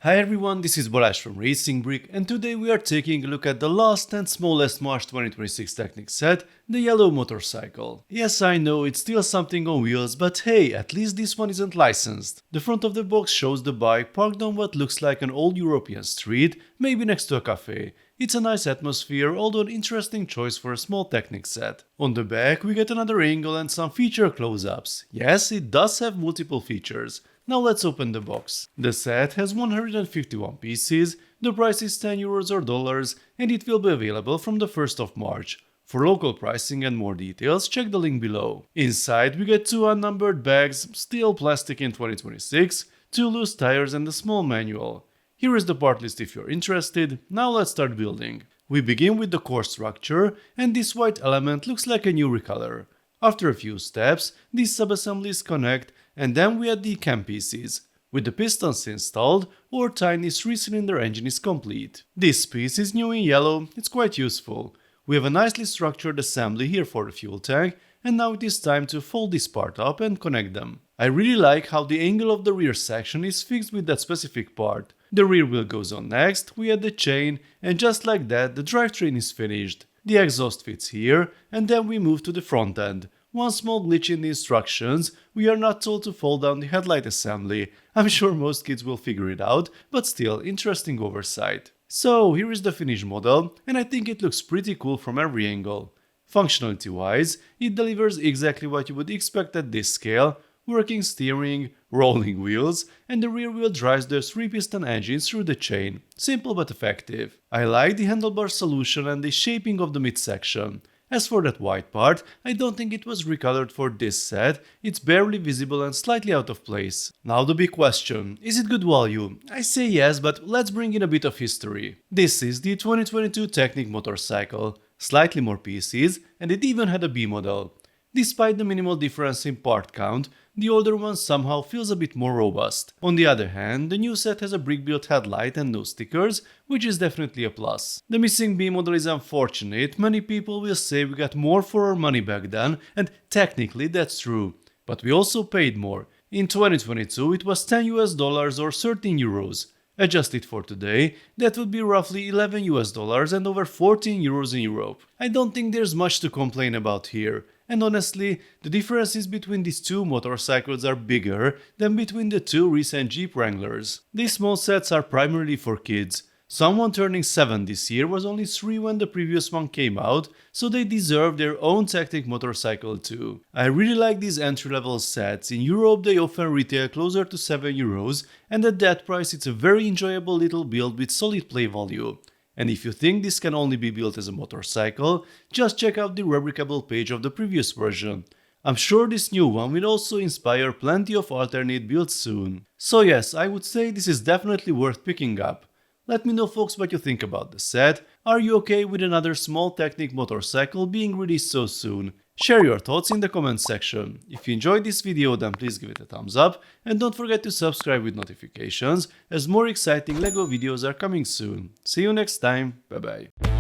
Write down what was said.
Hi everyone, this is Balázs from RacingBrick, and today we are taking a look at the last and smallest March 2026 Technic set, the yellow motorcycle. Yes, I know it's still something on wheels, but hey, at least this one isn't licensed. The front of the box shows the bike parked on what looks like an old European street, maybe next to a cafe. It's a nice atmosphere, although an interesting choice for a small Technic set. On the back we get another angle and some feature close-ups. Yes, it does have multiple features. Now let's open the box. The set has 151 pieces, the price is €10 or dollars, and it will be available from the 1st of March. For local pricing and more details, check the link below. Inside we get 2 unnumbered bags, steel plastic in 2026, 2 loose tires and a small manual. Here is the part list if you're interested. Now let's start building. We begin with the core structure, and this white element looks like a new recolor. After a few steps, these subassemblies connect, and then we add the cam pieces. With the pistons installed, our tiny 3-cylinder engine is complete. This piece is new in yellow, it's quite useful. We have a nicely structured assembly here for the fuel tank, and now it is time to fold this part up and connect them. I really like how the angle of the rear section is fixed with that specific part. The rear wheel goes on next, we add the chain, and just like that the drivetrain is finished. The exhaust fits here, and then we move to the front end. One small glitch in the instructions, we are not told to fold down the headlight assembly. I'm sure most kids will figure it out, but still, interesting oversight. So here is the finished model, and I think it looks pretty cool from every angle. Functionality wise, it delivers exactly what you would expect at this scale: working steering, rolling wheels, and the rear wheel drives the 3-piston engine through the chain. Simple but effective. I like the handlebar solution and the shaping of the midsection. As for that white part, I don't think it was recolored for this set, it's barely visible and slightly out of place. Now the big question, is it good value? I say yes, but let's bring in a bit of history. This is the 2022 Technic motorcycle, slightly more pieces, and it even had a B model. Despite the minimal difference in part count, the older one somehow feels a bit more robust. On the other hand, the new set has a brick-built headlight and no stickers, which is definitely a plus. The missing B model is unfortunate, many people will say we got more for our money back then, and technically that's true. But we also paid more. In 2022 it was $10 or 13 euros. Adjusted for today, that would be roughly $11 and over 14 euros in Europe. I don't think there's much to complain about here. And honestly, the differences between these two motorcycles are bigger than between the two recent Jeep Wranglers. These small sets are primarily for kids. Someone turning 7 this year was only 3 when the previous one came out, so they deserve their own Technic motorcycle too. I really like these entry-level sets. In Europe they often retail closer to 7 euros, and at that price it's a very enjoyable little build with solid play value. And if you think this can only be built as a motorcycle, just check out the replicable page of the previous version. I'm sure this new one will also inspire plenty of alternate builds soon. So yes, I would say this is definitely worth picking up. Let me know folks what you think about the set. Are you okay with another small Technic motorcycle being released so soon? Share your thoughts in the comment section. If you enjoyed this video, then please give it a thumbs up, and don't forget to subscribe with notifications, as more exciting LEGO videos are coming soon. See you next time, bye bye.